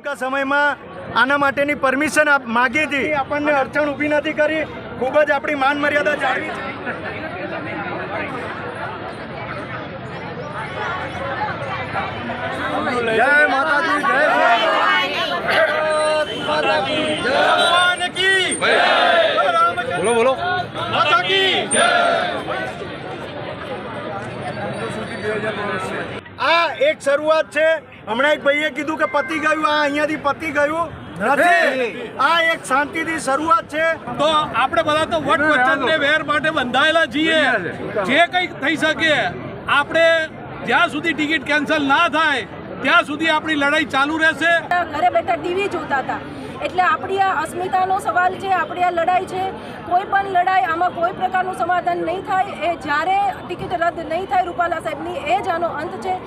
ટૂંકા સમયમાં આના માટેની પરમિશન માગી હતી, આપણને અડચણ ઊભી નથી કરી, ખૂબ જ આપણી માન મર્યાદા જાળવી છે। જય માતાજી, જય બોલો બોલો માતા કી જય। આ એક શરૂઆત છે। હમણાં એક ભાઈએ કીધું કે પતી ગયું, આ અહીંયાથી પતી ગયું નથી, આ એક શાંતિથી શરૂઆત છે। તો આપણે બધા તો વટ વચનને વેર માટે બંધાયેલા છીએ, જે કંઈક થઈ શકે આપણે જ્યાં સુધી ટિકિટ કેન્સલ ના થાય ત્યાં સુધી આપણી લડાઈ ચાલુ રહેશે। ઘરે બેઠા ટીવી જોતા હતા એટલે આપણી આ અસ્મિતાનો સવાલ છે, આપણી આ લડાઈ છે। કોઈ પણ લડાઈ આમાં કોઈ પ્રકારનું સમાધાન નહીં થાય, એ જ્યારે ટિકિટ રદ નહીં થાય રૂપાલા સાહેબની, એ જ આનો અંત છે।